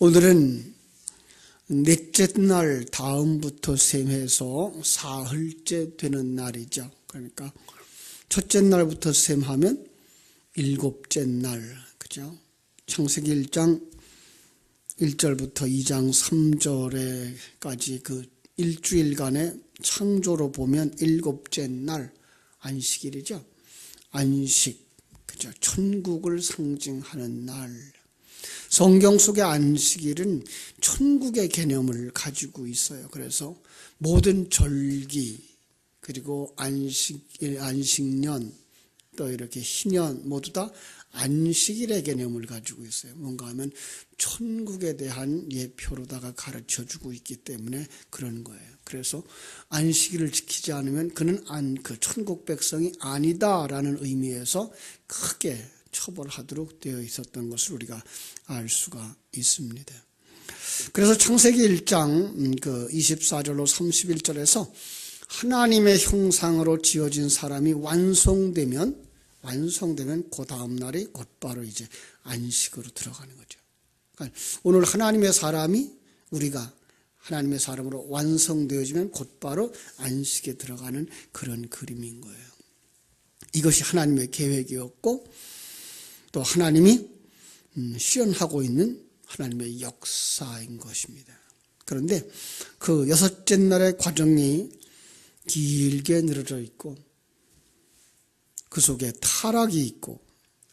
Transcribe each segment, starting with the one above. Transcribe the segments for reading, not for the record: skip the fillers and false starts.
오늘은 넷째 날 다음부터 셈해서 사흘째 되는 날이죠. 그러니까 첫째 날부터 셈하면 일곱째 날, 그죠? 창세기 1장 1절부터 2장 3절에까지 그 일주일간의 창조로 보면 일곱째 날 안식일이죠. 안식, 그죠? 천국을 상징하는 날. 성경 속의 안식일은 천국의 개념을 가지고 있어요. 그래서 모든 절기, 그리고 안식일, 안식년, 또 이렇게 희년 모두 다 안식일의 개념을 가지고 있어요. 뭔가 하면 천국에 대한 예표로다가 가르쳐주고 있기 때문에 그런 거예요. 그래서 안식일을 지키지 않으면 그는 그 천국 백성이 아니다라는 의미에서 크게 처벌하도록 되어 있었던 것을 우리가 알 수가 있습니다. 그래서 창세기 1장 24절로 31절에서 하나님의 형상으로 지어진 사람이 완성되면 그 다음 날이 곧바로 이제 안식으로 들어가는 거죠. 그러니까 오늘 하나님의 사람이 우리가 하나님의 사람으로 완성되어지면 곧바로 안식에 들어가는 그런 그림인 거예요. 이것이 하나님의 계획이었고 또 하나님이 시연하고 있는 하나님의 역사인 것입니다. 그런데 그 여섯째 날의 과정이 길게 늘어져 있고 그 속에 타락이 있고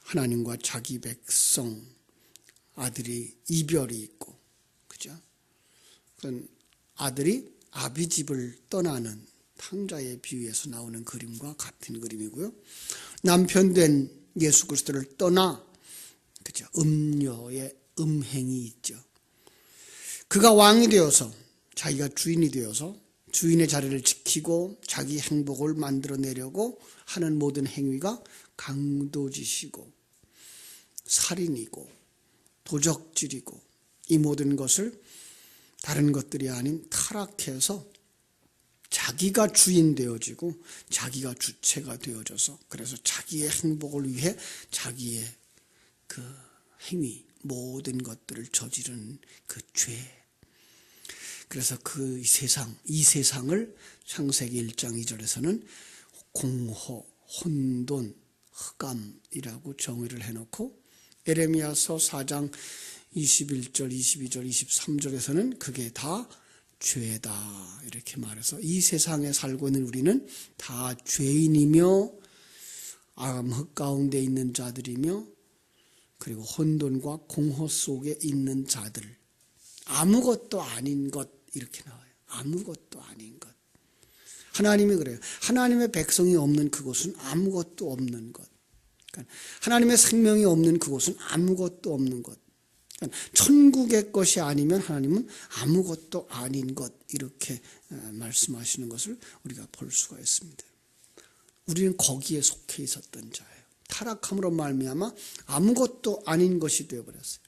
하나님과 자기 백성 아들이 이별이 있고, 그죠? 그건 아들이 아비 집을 떠나는 탕자의 비유에서 나오는 그림과 같은 그림이고요. 남편 된 예수 그리스도를 떠나, 그죠? 음녀의 음행이 있죠. 그가 왕이 되어서 자기가 주인이 되어서 주인의 자리를 지키고 자기 행복을 만들어내려고 하는 모든 행위가 강도짓이고 살인이고 도적질이고 이 모든 것을 다른 것들이 아닌 타락해서 자기가 주인 되어지고 자기가 주체가 되어져서 그래서 자기의 행복을 위해 자기의 그 행위 모든 것들을 저지른 그 죄. 그래서 이 세상을 창세기 1장 2절에서는 공허, 혼돈, 흑암이라고 정의를 해놓고 에레미야서 4장 21절, 22절, 23절에서는 그게 다 죄다 이렇게 말해서 이 세상에 살고 있는 우리는 다 죄인이며 암흑 가운데 있는 자들이며 그리고 혼돈과 공허 속에 있는 자들, 아무것도 아닌 것 이렇게 나와요. 아무것도 아닌 것. 하나님이 그래요. 하나님의 백성이 없는 그곳은 아무것도 없는 것. 그러니까 하나님의 생명이 없는 그곳은 아무것도 없는 것. 그러니까 천국의 것이 아니면 하나님은 아무것도 아닌 것 이렇게 말씀하시는 것을 우리가 볼 수가 있습니다. 우리는 거기에 속해 있었던 자예요. 타락함으로 말미암아 아무것도 아닌 것이 되어버렸어요.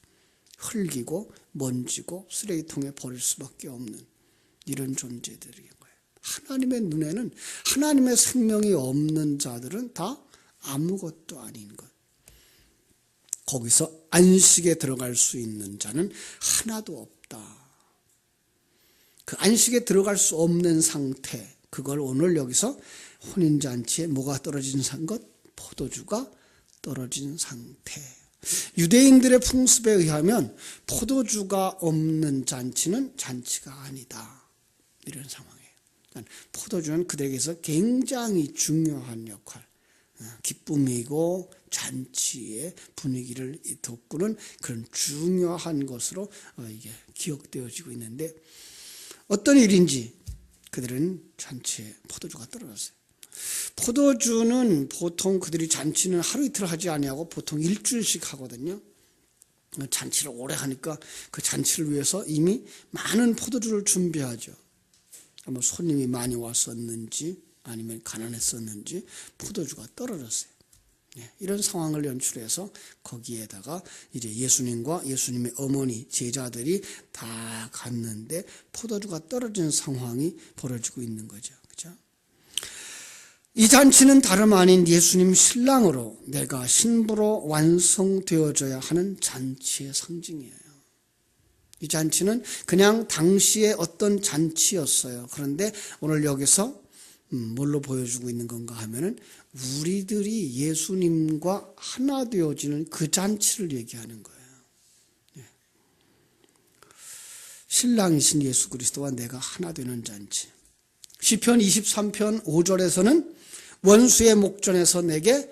흙이고 먼지고 쓰레기통에 버릴 수밖에 없는 이런 존재들인 거예요. 하나님의 눈에는 하나님의 생명이 없는 자들은 다 아무것도 아닌 것. 거기서 안식에 들어갈 수 있는 자는 하나도 없다. 그 안식에 들어갈 수 없는 상태, 그걸 오늘 여기서 혼인잔치에 뭐가 떨어진 것? 포도주가 떨어진 상태. 유대인들의 풍습에 의하면 포도주가 없는 잔치는 잔치가 아니다. 이런 상황이에요. 그러니까 포도주는 그들에게서 굉장히 중요한 역할, 기쁨이고 잔치의 분위기를 돋구는 그런 중요한 것으로 이게 기억되어지고 있는데 어떤 일인지 그들은 잔치에 포도주가 떨어졌어요. 포도주는 보통 그들이 잔치는 하루 이틀 하지 아니하고 보통 일주일씩 하거든요. 잔치를 오래 하니까 그 잔치를 위해서 이미 많은 포도주를 준비하죠. 아마 손님이 많이 왔었는지 아니면 가난했었는지 포도주가 떨어졌어요. 이런 상황을 연출해서 거기에다가 이제 예수님과 예수님의 어머니 제자들이 다 갔는데 포도주가 떨어진 상황이 벌어지고 있는 거죠. 그죠? 이 잔치는 다름 아닌 예수님 신랑으로 내가 신부로 완성되어져야 하는 잔치의 상징이에요. 이 잔치는 그냥 당시의 어떤 잔치였어요. 그런데 오늘 여기서 뭘로 보여주고 있는 건가 하면은 우리들이 예수님과 하나 되어지는 그 잔치를 얘기하는 거예요. 신랑이신 예수 그리스도와 내가 하나 되는 잔치. 시편 23편 5절에서는 원수의 목전에서 내게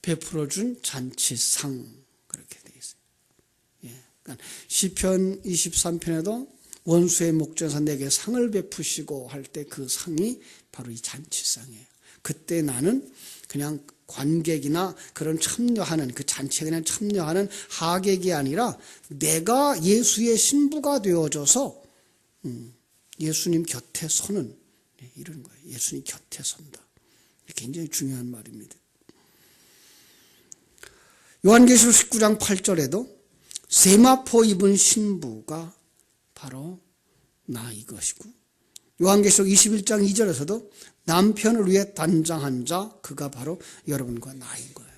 베풀어준 잔치상, 그렇게 되어 있어요. 그러니까 시편 23편에도 원수의 목전에서 내게 상을 베푸시고 할 때 그 상이 바로 이 잔치상이에요. 그때 나는 그냥 관객이나 그런 참여하는, 그 잔치에 그냥 참여하는 하객이 아니라 내가 예수의 신부가 되어져서 예수님 곁에 서는, 이런 거예요. 예수님 곁에 선다. 굉장히 중요한 말입니다. 요한계시록 19장 8절에도 세마포 입은 신부가 바로 나 이것이고, 요한계시록 21장 2절에서도 남편을 위해 단장한 자, 그가 바로 여러분과 나인 거예요.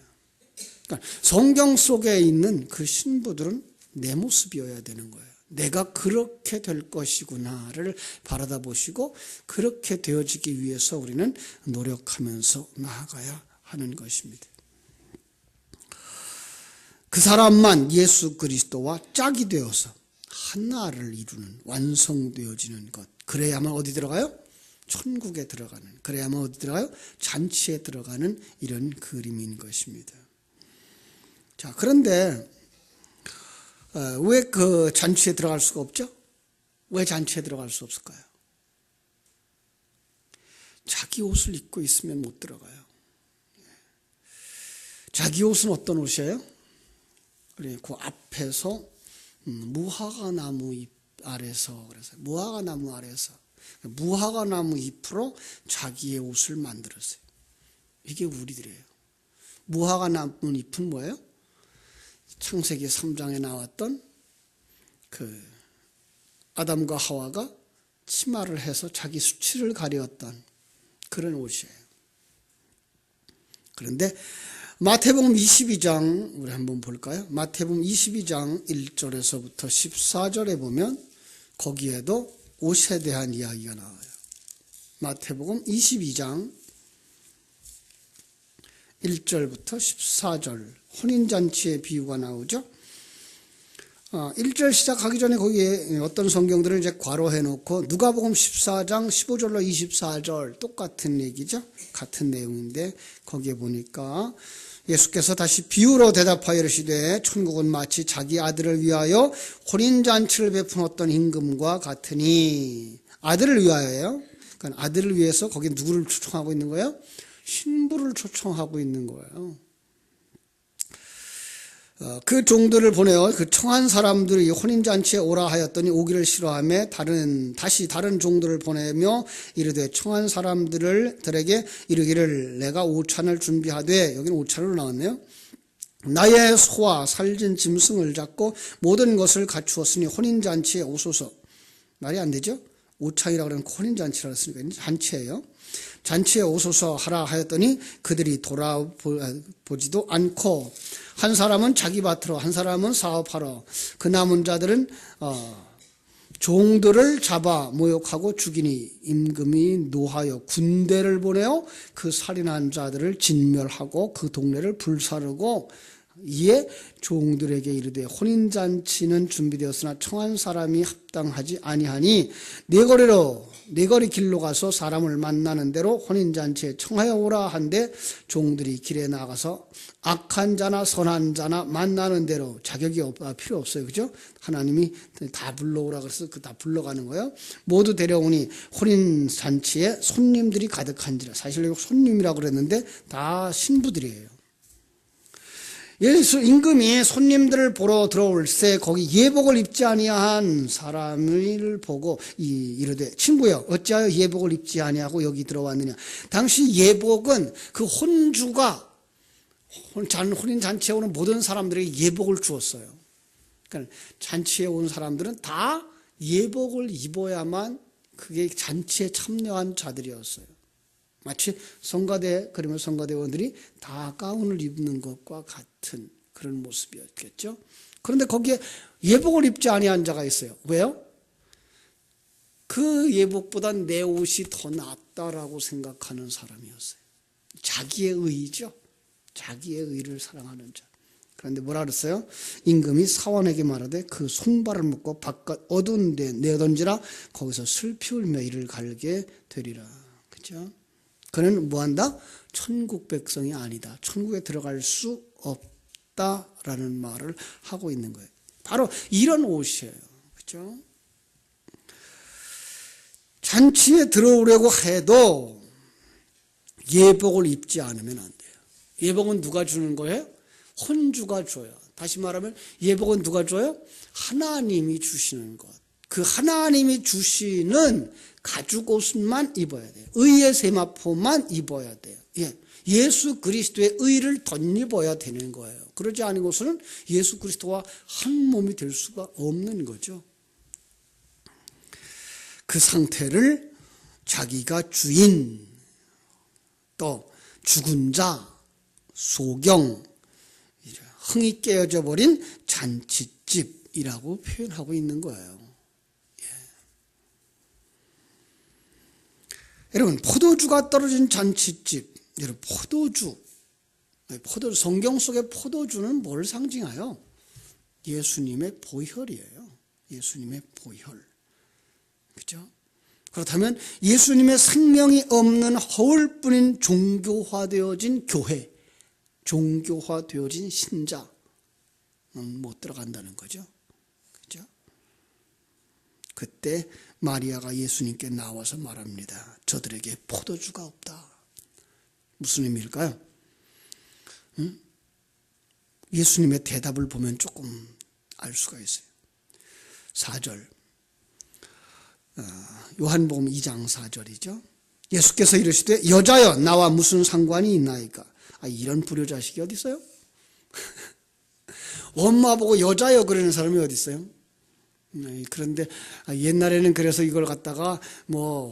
그러니까 성경 속에 있는 그 신부들은 내 모습이어야 되는 거예요. 내가 그렇게 될 것이구나를 바라다 보시고 그렇게 되어지기 위해서 우리는 노력하면서 나아가야 하는 것입니다. 그 사람만 예수 그리스도와 짝이 되어서 하나를 이루는, 완성되어지는 것. 그래야만 어디 들어가요? 천국에 들어가는, 그래야만 어디 들어가요? 잔치에 들어가는 이런 그림인 것입니다. 자, 그런데 왜 그 잔치에 들어갈 수가 없죠? 왜 잔치에 들어갈 수 없을까요? 자기 옷을 입고 있으면 못 들어가요. 자기 옷은 어떤 옷이에요? 그 앞에서 무화과 나무 잎 아래서, 그래서 무화과 나무 아래서 무화과 나무 잎으로 자기의 옷을 만들었어요. 이게 우리들이에요. 무화과 나무 잎은 뭐예요? 창세기 3장에 나왔던 그 아담과 하와가 치마를 해서 자기 수치를 가렸던 그런 옷이에요. 그런데 마태복음 22장 우리 한번 볼까요? 마태복음 22장 1절에서부터 14절에 보면 거기에도 옷에 대한 이야기가 나와요. 마태복음 22장 1절부터 14절 혼인잔치의 비유가 나오죠. 1절 시작하기 전에 거기에 어떤 성경들을 이제 괄호해 놓고 누가복음 14장 15절로 24절 똑같은 얘기죠. 같은 내용인데 거기에 보니까 예수께서 다시 비유로 대답하여 이르시되 천국은 마치 자기 아들을 위하여 혼인잔치를 베푼 어떤 임금과 같으니, 아들을 위하여요. 그러니까 아들을 위해서 거기 누구를 초청하고 있는 거예요? 신부를 초청하고 있는 거예요. 그 종들을 보내어 그 청한 사람들이 혼인잔치에 오라 하였더니 오기를 싫어하며 다시 다른 종들을 보내며 이르되 청한 사람들에게 이르기를 내가 오찬을 준비하되, 여기는 오찬으로 나왔네요. 나의 소와 살진 짐승을 잡고 모든 것을 갖추었으니 혼인잔치에 오소서. 말이 안 되죠? 오찬이라고 그러면 혼인잔치라고 했으니까 잔치예요. 잔치에 오소서 하라 하였더니 그들이 돌아보지도 않고 한 사람은 자기 밭으로 한 사람은 사업하러, 그 남은 자들은 종들을 잡아 모욕하고 죽이니 임금이 노하여 군대를 보내어 그 살인한 자들을 진멸하고 그 동네를 불사르고, 이에 종들에게 이르되 혼인잔치는 준비되었으나 청한 사람이 합당하지 아니하니 네 거리 길로 가서 사람을 만나는 대로 혼인잔치에 청하여 오라 한데 종들이 길에 나가서 악한 자나 선한 자나 만나는 대로, 자격이 필요 없어요. 그죠? 하나님이 다 불러오라 그래서 다 불러가는 거예요. 모두 데려오니 혼인잔치에 손님들이 가득한지라. 사실 여기 손님이라고 그랬는데 다 신부들이에요. 예수 임금이 손님들을 보러 들어올 때 거기 예복을 입지 아니한 사람을 보고 이르되 친구여 어찌하여 예복을 입지 아니하고 여기 들어왔느냐. 당시 예복은 그 혼주가 혼인잔치에 오는 모든 사람들에게 예복을 주었어요. 그러니까 잔치에 온 사람들은 다 예복을 입어야만 그게 잔치에 참여한 자들이었어요. 마치 그러면 성가대원들이 다 가운을 입는 것과 같은 그런 모습이었겠죠. 그런데 거기에 예복을 입지 아니한 자가 있어요. 왜요? 그 예복보다 내 옷이 더 낫다라고 생각하는 사람이었어요. 자기의 의죠. 자기의 의를 사랑하는 자. 그런데 뭐라 그랬어요? 임금이 사원에게 말하되 그 손발을 묶고 바깥 어두운 데 내던지라 거기서 슬피 울며 이를 갈게 되리라. 그죠? 그는 뭐한다? 천국 백성이 아니다. 천국에 들어갈 수 없다라는 말을 하고 있는 거예요. 바로 이런 옷이에요. 그죠? 잔치에 들어오려고 해도 예복을 입지 않으면 안 돼요. 예복은 누가 주는 거예요? 혼주가 줘요. 다시 말하면 예복은 누가 줘요? 하나님이 주시는 것. 그 하나님이 주시는 가죽 옷만 입어야 돼요. 의의 세마포만 입어야 돼요. 예수 그리스도의 의를 덧입어야 되는 거예요. 그러지 않고서는 예수 그리스도와 한 몸이 될 수가 없는 거죠. 그 상태를 자기가 주인, 또 죽은 자, 소경, 흥이 깨어져 버린 잔치집이라고 표현하고 있는 거예요. 여러분, 포도주가 떨어진 잔치집. 여러분, 포도주, 성경 속의 포도주는 뭘 상징해요? 예수님의 보혈이에요. 예수님의 보혈. 그죠? 그렇다면 예수님의 생명이 없는 허울뿐인 종교화되어진 교회, 종교화되어진 신자는 못 들어간다는 거죠. 그죠? 그때 마리아가 예수님께 나와서 말합니다. 저들에게 포도주가 없다. 무슨 의미일까요? 예수님의 대답을 보면 조금 알 수가 있어요. 4절. 요한복음 2장 4절이죠. 예수께서 이르시되 여자여 나와 무슨 상관이 있나이까. 이런 불효자식이 어디 있어요? 엄마 보고 여자여 그러는 사람이 어디 있어요? 그런데 옛날에는 그래서 이걸 갖다가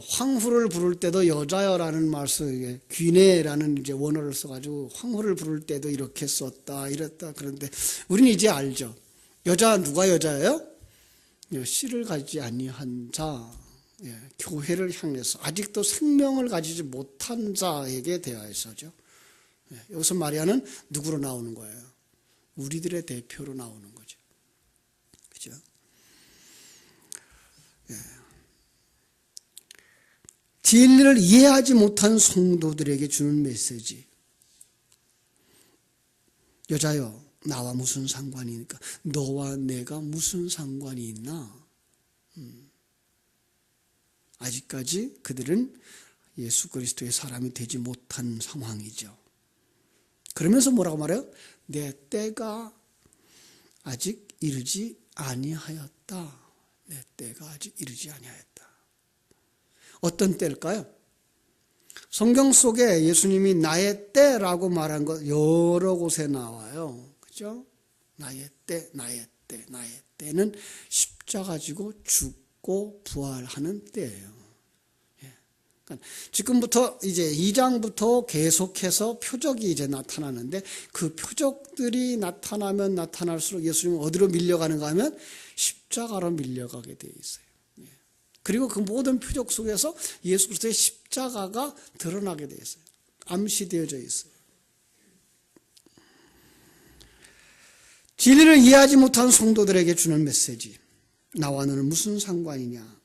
황후를 부를 때도 여자여라는 말씀, 귀내라는 이제 원어를 써가지고 황후를 부를 때도 이렇게 썼다 이랬다. 그런데 우리는 이제 알죠. 여자 누가 여자예요? 씨를 가지지 아니한 자, 교회를 향해서 아직도 생명을 가지지 못한 자에게 대하여서죠. 여기서 마리아는 누구로 나오는 거예요? 우리들의 대표로 나오는 거죠. 그죠? 진리를 이해하지 못한 성도들에게 주는 메시지. 여자여, 나와 무슨 상관이 있니까? 너와 내가 무슨 상관이 있나? 아직까지 그들은 예수 그리스도의 사람이 되지 못한 상황이죠. 그러면서 뭐라고 말해요? 내 때가 아직 이르지 아니하였다. 내 때가 아직 이르지 아니하였다. 어떤 때일까요? 성경 속에 예수님이 나의 때라고 말한 것 여러 곳에 나와요. 그죠? 나의 때, 나의 때, 나의 때는 십자가 지고 죽고 부활하는 때예요. 그러니까 지금부터 이제 2장부터 계속해서 표적이 이제 나타나는데 그 표적들이 나타나면 나타날수록 예수님은 어디로 밀려가는가 하면 십자가로 밀려가게 돼 있어요. 그리고 그 모든 표적 속에서 예수 그리스도의 십자가가 드러나게 돼 있어요. 암시되어져 있어요. 진리를 이해하지 못한 성도들에게 주는 메시지. 나와 너는 무슨 상관이냐?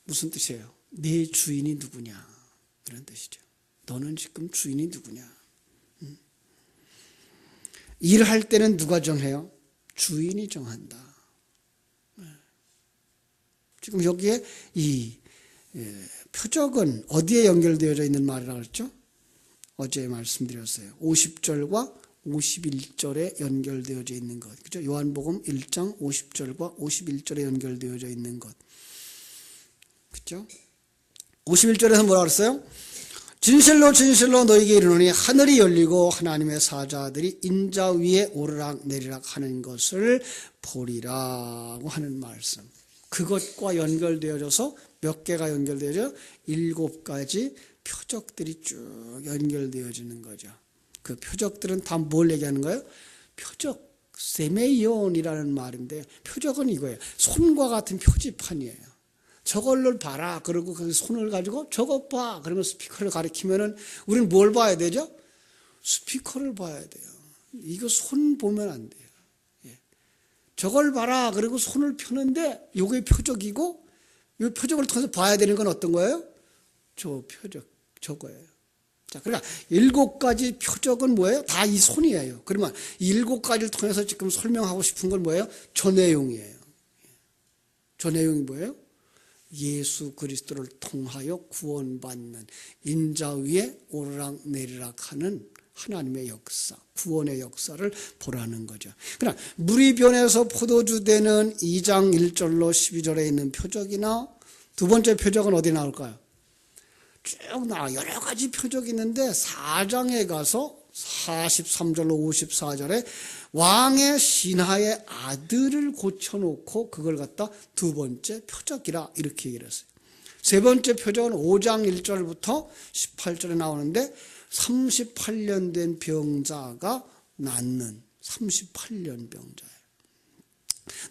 무슨 뜻이에요? 네 주인이 누구냐? 이런 뜻이죠. 너는 지금 주인이 누구냐? 일할 때는 누가 정해요? 주인이 정한다. 지금 여기에 이 표적은 어디에 연결되어져 있는 말이라고 했죠? 어제 말씀드렸어요. 50절과 51절에 연결되어져 있는 것. 그죠? 요한복음 1장 50절과 51절에 연결되어져 있는 것. 그죠? 51절에서 뭐라 그랬어요? 진실로 진실로 너희에게 이르노니 하늘이 열리고 하나님의 사자들이 인자 위에 오르락 내리락 하는 것을 보리라고 하는 말씀. 그것과 연결되어져서 몇 개가 연결되어져? 7가지 표적들이 쭉 연결되어지는 거죠. 그 표적들은 다 뭘 얘기하는 거예요? 표적, 세메이온이라는 말인데 표적은 이거예요. 손과 같은 표지판이에요. 저걸로 봐라. 그러고 그 손을 가지고 저것 봐. 그러면 스피커를 가리키면은 우리는 뭘 봐야 되죠? 스피커를 봐야 돼요. 이거 손 보면 안 돼요. 예. 저걸 봐라. 그리고 손을 펴는데 이게 표적이고 이 표적을 통해서 봐야 되는 건 어떤 거예요? 저 표적, 저거예요. 자, 그러니까 7가지 표적은 뭐예요? 다 이 손이에요. 그러면 7가지를 통해서 지금 설명하고 싶은 건 뭐예요? 저 내용이에요. 저 내용이 뭐예요? 예수 그리스도를 통하여 구원받는 인자 위에 오르락내리락 하는 하나님의 역사, 구원의 역사를 보라는 거죠. 그러나 물이 변해서 포도주 되는 2장 1절로 12절에 있는 표적이나 두 번째 표적은 어디 나올까요? 쭉 나와. 여러 가지 표적이 있는데 4장에 가서 43절로 54절에 왕의 신하의 아들을 고쳐놓고 그걸 갖다 두 번째 표적이라 이렇게 얘기를 했어요. 세 번째 표적은 5장 1절부터 18절에 나오는데 38년 된 병자가 낫는 38년 병자예요.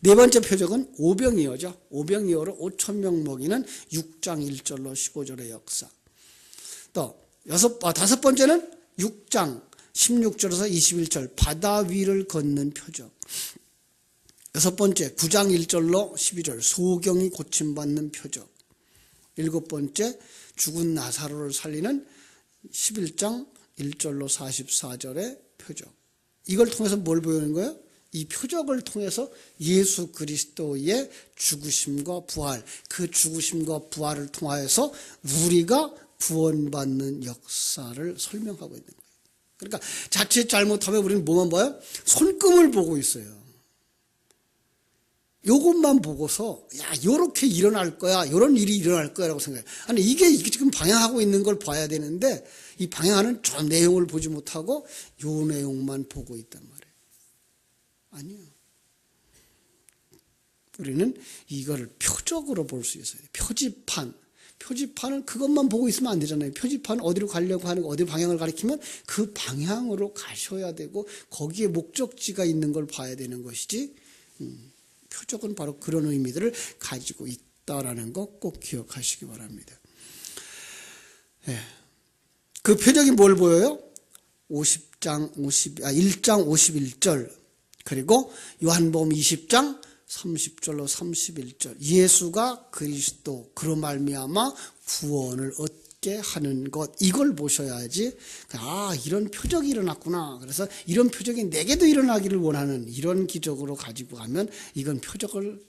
네 번째 표적은 오병이어죠. 오병이어로 5,000명 먹이는 6장 1절로 15절의 역사. 또 다섯 번째는 6장 16절에서 21절 바다 위를 걷는 표적. 여섯 번째 9장 1절로 12절 소경이 고침받는 표적. 일곱 번째 죽은 나사로를 살리는 11장 1절로 44절의 표적. 이걸 통해서 뭘 보이는 거예요? 이 표적을 통해서 예수 그리스도의 죽으심과 부활, 그 죽으심과 부활을 통하여서 우리가 구원받는 역사를 설명하고 있는 거예요. 그러니까 자칫 잘못하면 우리는 뭐만 봐요? 손금을 보고 있어요. 요것만 보고서 요렇게 일어날 거야, 요런 일이 일어날 거야라고 생각해요. 아니 이게 지금 방향하고 있는 걸 봐야 되는데 이 방향하는 저 내용을 보지 못하고 요 내용만 보고 있단 말이에요. 아니요. 우리는 이거를 표적으로 볼 수 있어요. 표지판은 그것만 보고 있으면 안 되잖아요. 표지판은 어디로 가려고 하는 거, 어디 방향을 가리키면 그 방향으로 가셔야 되고 거기에 목적지가 있는 걸 봐야 되는 것이지. 표적은 바로 그런 의미들을 가지고 있다라는 거 꼭 기억하시기 바랍니다. 예. 그 표적이 뭘 보여요? 1장 51절 그리고 요한복음 20장 30절로 31절 예수가 그리스도 그로 말미암아 구원을 얻게 하는 것 이걸 보셔야지 이런 표적이 일어났구나. 그래서 이런 표적이 내게도 일어나기를 원하는 이런 기적으로 가지고 가면 이건 표적을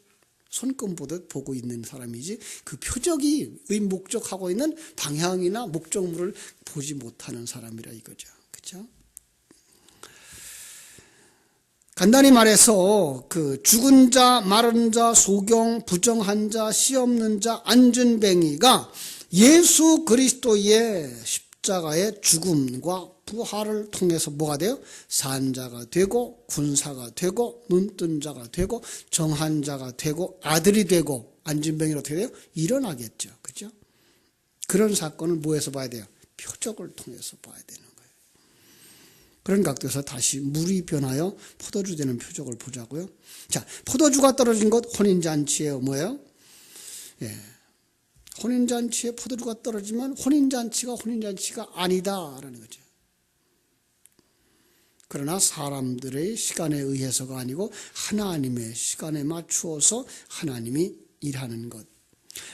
손금 보듯 보고 있는 사람이지 그 표적이 목적하고 있는 방향이나 목적물을 보지 못하는 사람이라 이거죠. 그렇죠? 간단히 말해서 그 죽은 자, 마른 자, 소경, 부정한 자, 씨 없는 자, 안전뱅이가 예수 그리스도의 십자가의 죽음과 부활을 통해서 뭐가 돼요? 산자가 되고 군사가 되고 눈뜬 자가 되고 정한 자가 되고 아들이 되고 안전뱅이로 어떻게 돼요? 일어나겠죠. 그렇죠? 그런 사건을 뭐에서 봐야 돼요? 표적을 통해서 봐야 되는 거예요. 그런 각도에서 다시 물이 변하여 포도주 되는 표적을 보자고요. 자, 포도주가 떨어진 것 혼인잔치예요. 뭐예요? 예. 혼인잔치에 포도주가 떨어지면 혼인잔치가 아니다라는 거죠. 그러나 사람들의 시간에 의해서가 아니고 하나님의 시간에 맞추어서 하나님이 일하는 것.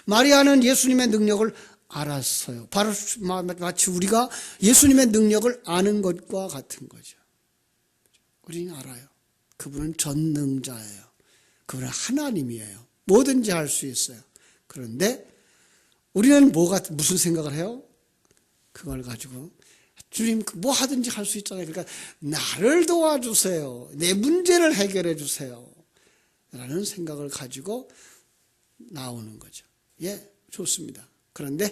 마리아는 예수님의 능력을 알았어요. 바로 마치 우리가 예수님의 능력을 아는 것과 같은 거죠. 우리는 알아요. 그분은 전능자예요. 그분은 하나님이에요. 뭐든지 할 수 있어요. 그런데 우리는 무슨 생각을 해요? 그걸 가지고 주님 뭐 하든지 할 수 있잖아요. 그러니까 나를 도와주세요. 내 문제를 해결해 주세요. 라는 생각을 가지고 나오는 거죠. 예, 좋습니다. 그런데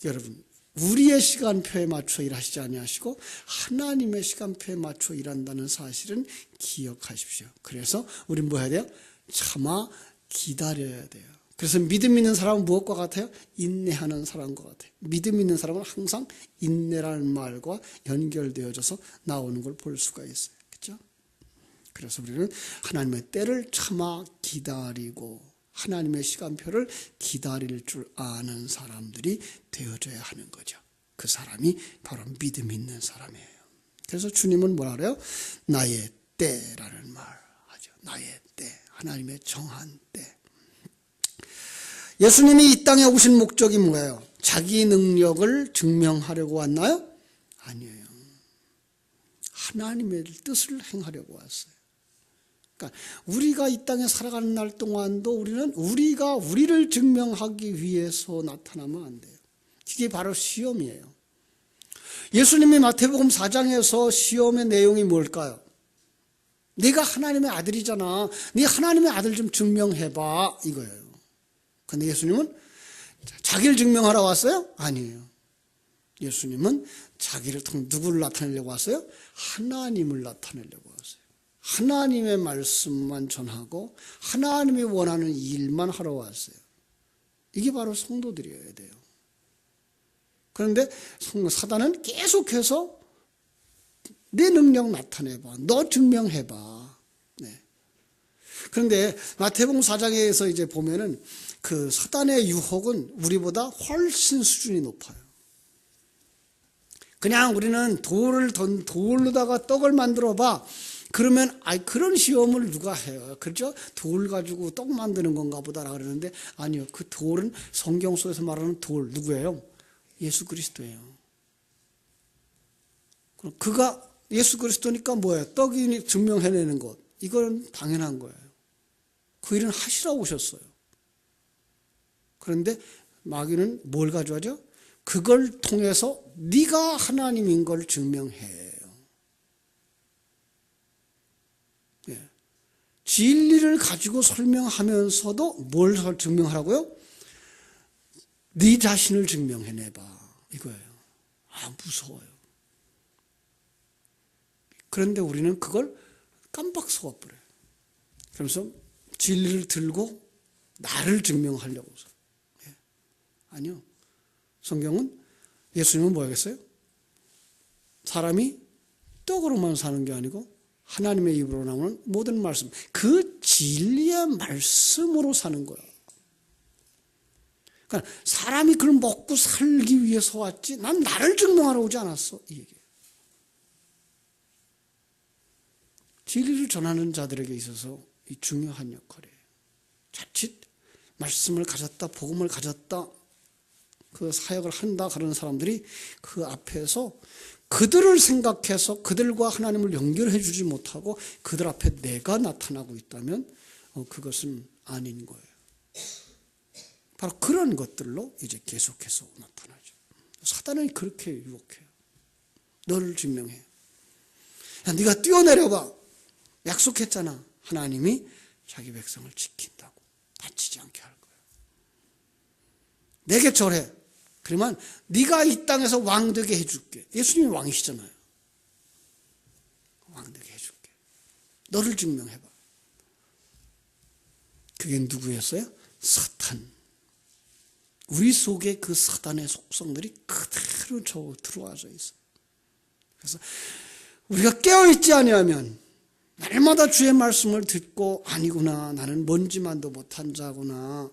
여러분 우리의 시간표에 맞춰 일하시지 아니하시고 하나님의 시간표에 맞춰 일한다는 사실은 기억하십시오. 그래서 우리는 뭐 해야 돼요? 참아 기다려야 돼요. 그래서 믿음 있는 사람은 무엇과 같아요? 인내하는 사람과 같아요. 믿음 있는 사람은 항상 인내라는 말과 연결되어져서 나오는 걸 볼 수가 있어요. 그렇죠? 그래서 우리는 하나님의 때를 참아 기다리고 하나님의 시간표를 기다릴 줄 아는 사람들이 되어져야 하는 거죠. 그 사람이 바로 믿음 있는 사람이에요. 그래서 주님은 뭐라 그래요? 나의 때라는 말 하죠. 나의 때, 하나님의 정한 때. 예수님이 이 땅에 오신 목적이 뭐예요? 자기 능력을 증명하려고 왔나요? 아니에요. 하나님의 뜻을 행하려고 왔어요. 그러니까 우리가 이 땅에 살아가는 날 동안도 우리는 우리가 우리를 증명하기 위해서 나타나면 안 돼요. 이게 바로 시험이에요. 예수님이 마태복음 4장에서 시험의 내용이 뭘까요? 네가 하나님의 아들이잖아. 네 하나님의 아들 좀 증명해봐 이거예요. 근데 예수님은 자기를 증명하러 왔어요? 아니에요. 예수님은 자기를 통해 누구를 나타내려고 왔어요? 하나님을 나타내려고 왔어요. 하나님의 말씀만 전하고 하나님이 원하는 일만 하러 왔어요. 이게 바로 성도들이어야 돼요. 그런데 사단은 계속해서 내 능력 나타내봐. 너 증명해봐. 네. 그런데 마태복음 4장에서 이제 보면은 그 사단의 유혹은 우리보다 훨씬 수준이 높아요. 그냥 우리는 돌로다가 떡을 만들어 봐. 그러면 그런 시험을 누가 해요? 그렇죠? 돌 가지고 떡 만드는 건가 보다라 그러는데 아니요. 그 돌은 성경 속에서 말하는 돌 누구예요? 예수 그리스도예요. 그럼 그가 예수 그리스도니까 뭐예요? 떡이 증명해내는 것. 이건 당연한 거예요. 그 일은 하시라고 오셨어요. 그런데 마귀는 뭘 가져가죠? 그걸 통해서 네가 하나님인 걸 증명해요. 예. 진리를 가지고 설명하면서도 뭘 증명하라고요? 네 자신을 증명해내봐 이거예요. 무서워요. 그런데 우리는 그걸 깜빡 속아버려요. 그래서 진리를 들고 나를 증명하려고 해서. 예. 아니요. 성경은 예수님은 뭐겠어요? 사람이 떡으로만 사는 게 아니고 하나님의 입으로 나오는 모든 말씀, 그 진리의 말씀으로 사는 거예요. 그러니까 사람이 그걸 먹고 살기 위해서 왔지 난 나를 증명하러 오지 않았어. 이 얘기예요. 진리를 전하는 자들에게 있어서 이 중요한 역할이에요. 자칫 말씀을 가졌다, 복음을 가졌다, 그 사역을 한다 그런 사람들이 그 앞에서 그들을 생각해서 그들과 하나님을 연결해 주지 못하고 그들 앞에 내가 나타나고 있다면 그것은 아닌 거예요. 바로 그런 것들로 이제 계속해서 나타나죠. 사단은 그렇게 유혹해요. 너를 증명해. 야, 네가 뛰어내려봐. 약속했잖아. 하나님이 자기 백성을 지킨다고. 다치지 않게 할 거예요. 내게 절해. 그러면 네가 이 땅에서 왕되게 해줄게. 예수님이 왕이시잖아요. 왕되게 해줄게. 너를 증명해봐. 그게 누구였어요? 사탄. 우리 속에 그 사단의 속성들이 그대로 들어와져 있어요. 그래서 우리가 깨어있지 아니하면 날마다 주의 말씀을 듣고 아니구나 나는 먼지만도 못한 자구나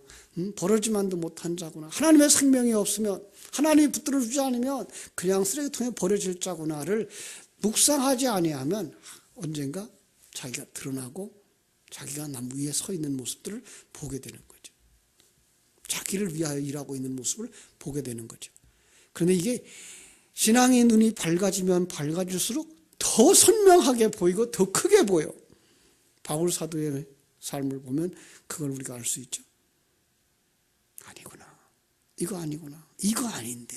버러지만도 못한 자구나 하나님의 생명이 없으면 하나님이 붙들어주지 않으면 그냥 쓰레기통에 버려질 자구나를 묵상하지 아니하면 언젠가 자기가 드러나고 자기가 남 위에 서 있는 모습들을 보게 되는 거죠. 자기를 위하여 일하고 있는 모습을 보게 되는 거죠. 그런데 이게 신앙의 눈이 밝아지면 밝아질수록 더 선명하게 보이고 더 크게 보여. 바울 사도의 삶을 보면 그걸 우리가 알 수 있죠. 아니구나. 이거 아니구나. 이거 아닌데.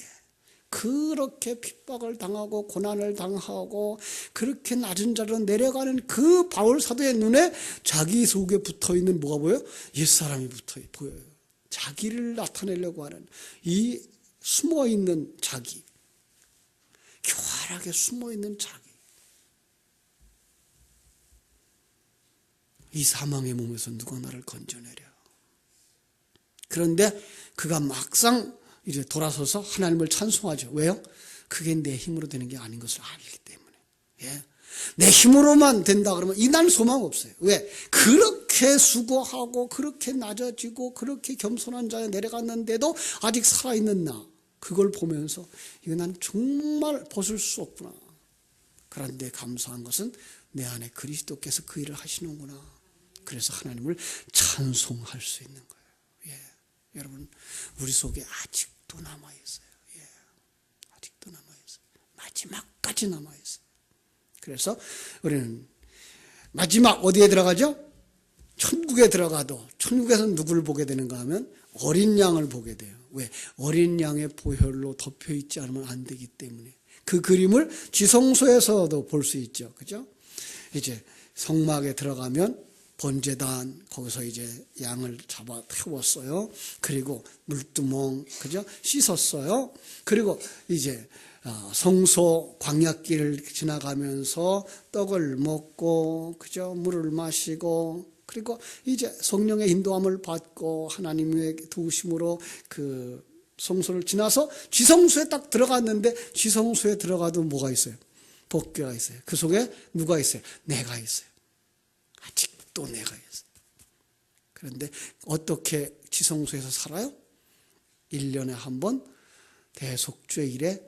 그렇게 핍박을 당하고 고난을 당하고 그렇게 낮은 자리로 내려가는 그 바울 사도의 눈에 자기 속에 붙어있는 뭐가 보여요? 옛사람이 보여요. 자기를 나타내려고 하는 이 숨어있는 자기. 교활하게 숨어있는 자기. 이 사망의 몸에서 누가 나를 건져내려. 그런데 그가 막상 이제 돌아서서 하나님을 찬송하죠. 왜요? 그게 내 힘으로 되는 게 아닌 것을 알기 때문에. 예. 내 힘으로만 된다 그러면 이날 소망 없어요. 왜? 그렇게 수고하고 그렇게 낮아지고 그렇게 겸손한 자에 내려갔는데도 아직 살아있는 나, 그걸 보면서 이거 난 정말 벗을 수 없구나. 그런데 감사한 것은 내 안에 그리스도께서 그 일을 하시는구나. 그래서 하나님을 찬송할 수 있는 거예요. 예. 여러분, 우리 속에 아직도 남아있어요. 예. 아직도 남아있어요. 마지막까지 남아있어요. 그래서 우리는 마지막 어디에 들어가죠? 천국에 들어가도 천국에서 누구를 보게 되는가 하면 어린 양을 보게 돼요. 왜? 어린 양의 보혈로 덮여있지 않으면 안 되기 때문에. 그 그림을 지성소에서도 볼 수 있죠. 그죠? 이제 성막에 들어가면 번제단, 거기서 이제 양을 잡아 태웠어요. 그리고 물두멍, 그죠? 씻었어요. 그리고 이제 성소 광야길을 지나가면서 떡을 먹고, 그죠? 물을 마시고, 그리고 이제 성령의 인도함을 받고 하나님의 도우심으로 그 성소를 지나서 지성소에 딱 들어갔는데, 지성소에 들어가도 뭐가 있어요? 법궤가 있어요. 그 속에 누가 있어요? 내가 있어요. 아직도 내가 있어요. 그런데 어떻게 지성소에서 살아요? 1년에 한 번 대속죄일에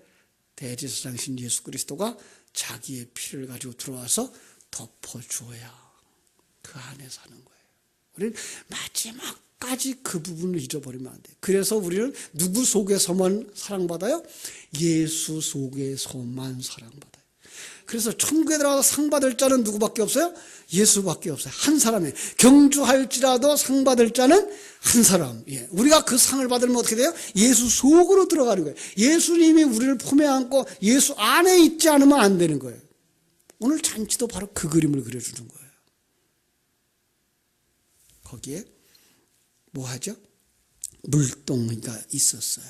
대제사장이신 예수 그리스도가 자기의 피를 가지고 들어와서 덮어주어야 그 안에 사는 거예요. 우리는 마지막까지 그 부분을 잊어버리면 안 돼요. 그래서 우리는 누구 속에서만 사랑받아요? 예수 속에서만 사랑받아요. 그래서 천국에 들어가서 상 받을 자는 누구밖에 없어요? 예수밖에 없어요. 한 사람이에요. 경주할지라도 상 받을 자는 한 사람. 예. 우리가 그 상을 받으면 어떻게 돼요? 예수 속으로 들어가는 거예요. 예수님이 우리를 품에 안고 예수 안에 있지 않으면 안 되는 거예요. 오늘 잔치도 바로 그 그림을 그려주는 거예요. 거기에 뭐 하죠? 물동이가 있었어요.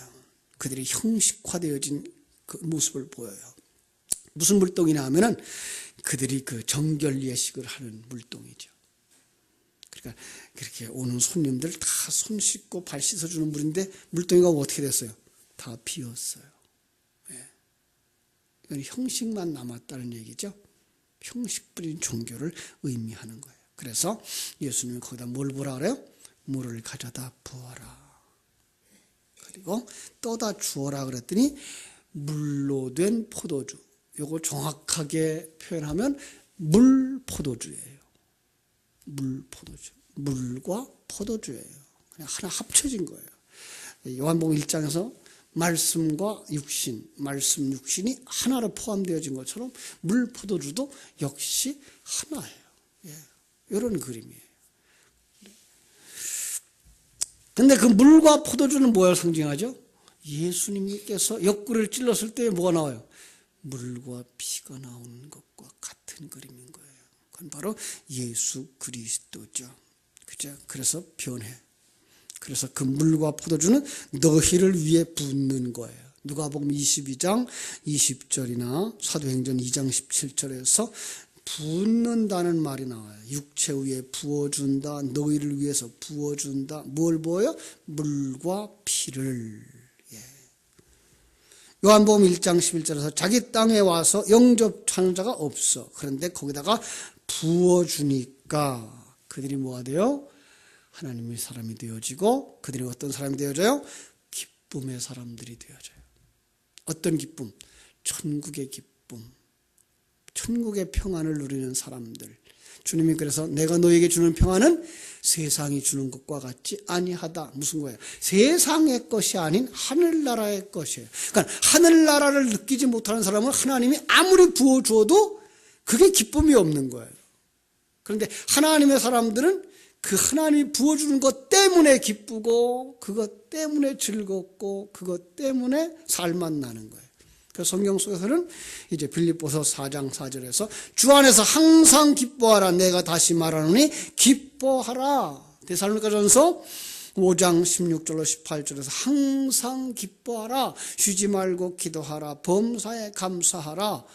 그들이 형식화되어진 그 모습을 보여요. 무슨 물동이냐 하면은 그들이 그 정결 예식을 하는 물동이죠. 그러니까 그렇게 오는 손님들 다 손 씻고 발 씻어주는 물인데 물동이가 어떻게 됐어요? 다 비었어요. 예. 이건 형식만 남았다는 얘기죠. 형식 부린 종교를 의미하는 거예요. 그래서 예수님이 거기다 뭘 보라 그래요? 물을 가져다 부어라. 그리고 떠다 주어라 그랬더니 물로 된 포도주. 요거 정확하게 표현하면 물포도주예요. 물포도주. 물과 포도주예요. 그냥 하나 합쳐진 거예요. 요한복음 1장에서 말씀과 육신, 말씀 육신이 하나로 포함되어진 것처럼 물포도주도 역시 하나예요. 예. 이런 그림이에요. 근데 그 물과 포도주는 뭐를 상징하죠? 예수님께서 옆구리를 찔렀을 때 뭐가 나와요? 물과 피가 나오는 것과 같은 그림인 거예요. 그건 바로 예수 그리스도죠. 그죠? 그래서 변해. 그래서 그 물과 포도주는 너희를 위해 붓는 거예요. 누가복음 22장 20절이나 사도행전 2장 17절에서 붓는다는 말이 나와요. 육체 위에 부어준다. 너희를 위해서 부어준다. 뭘 부어요? 물과 피를. 요한복음 1장 11절에서 자기 땅에 와서 영접하는 자가 없어. 그런데 거기다가 부어주니까 그들이 뭐가 돼요? 하나님의 사람이 되어지고 그들이 어떤 사람이 되어져요? 기쁨의 사람들이 되어져요. 어떤 기쁨? 천국의 기쁨. 천국의 평안을 누리는 사람들. 주님이 그래서 내가 너에게 주는 평안은 세상이 주는 것과 같지 아니하다. 무슨 거예요? 세상의 것이 아닌 하늘나라의 것이에요. 그러니까 하늘나라를 느끼지 못하는 사람은 하나님이 아무리 부어주어도 그게 기쁨이 없는 거예요. 그런데 하나님의 사람들은 그 하나님이 부어주는 것 때문에 기쁘고 그것 때문에 즐겁고 그것 때문에 살만 나는 거예요. 그 성경 속에서는 이제 빌립보서 4장 4절에서 주 안에서 항상 기뻐하라. 내가 다시 말하노니 기뻐하라. 데살로니가전서 5장 16절로 18절에서 항상 기뻐하라. 쉬지 말고 기도하라. 범사에 감사하라.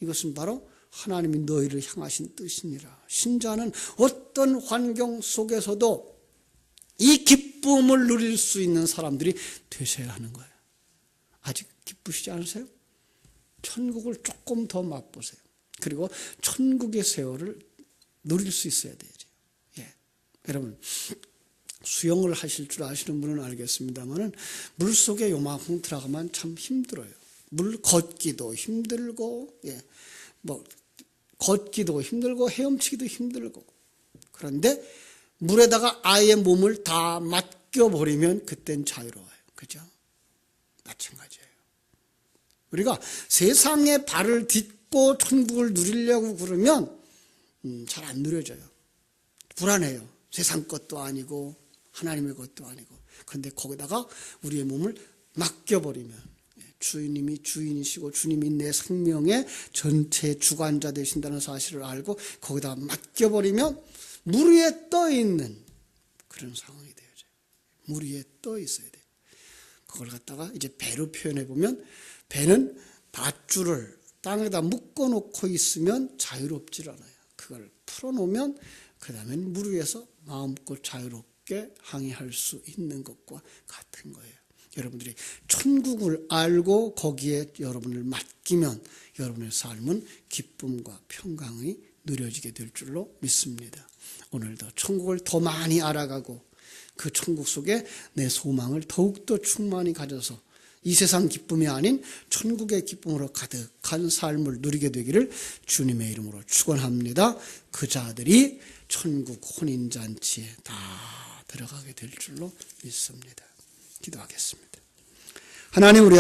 이것은 바로 하나님이 너희를 향하신 뜻이니라. 신자는 어떤 환경 속에서도 이 기쁨을 누릴 수 있는 사람들이 되셔야 하는 거예요. 아직 기쁘시지 않으세요? 천국을 조금 더 맛보세요. 그리고 천국의 세월을 누릴 수 있어야 되죠. 예. 여러분, 수영을 하실 줄 아시는 분은 알겠습니다만은 물속에 요만큼 들어가면 참 힘들어요. 물 걷기도 힘들고, 예. 걷기도 힘들고 헤엄치기도 힘들고. 그런데 물에다가 아예 몸을 다 맡겨버리면 그땐 자유로워요. 그죠? 마찬가지예요. 우리가 세상에 발을 딛고 천국을 누리려고 그러면 잘 안 누려져요. 불안해요. 세상 것도 아니고 하나님의 것도 아니고. 그런데 거기다가 우리의 몸을 맡겨버리면 주님이 주인이시고 주님이 내 생명의 전체 주관자 되신다는 사실을 알고 거기다가 맡겨버리면 물 위에 떠 있는 그런 상황이 되어져요. 물 위에 떠 있어야 돼요. 그걸 갖다가 이제 배로 표현해 보면 배는 밧줄을 땅에다 묶어놓고 있으면 자유롭질 않아요. 그걸 풀어놓으면 그 다음엔 물 위에서 마음껏 자유롭게 항해할 수 있는 것과 같은 거예요. 여러분들이 천국을 알고 거기에 여러분을 맡기면 여러분의 삶은 기쁨과 평강이 누려지게 될 줄로 믿습니다. 오늘도 천국을 더 많이 알아가고 그 천국 속에 내 소망을 더욱더 충만히 가져서 이 세상 기쁨이 아닌 천국의 기쁨으로 가득한 삶을 누리게 되기를 주님의 이름으로 축원합니다. 그 자들이 천국 혼인잔치에 다 들어가게 될 줄로 믿습니다. 기도하겠습니다. 하나님, 우리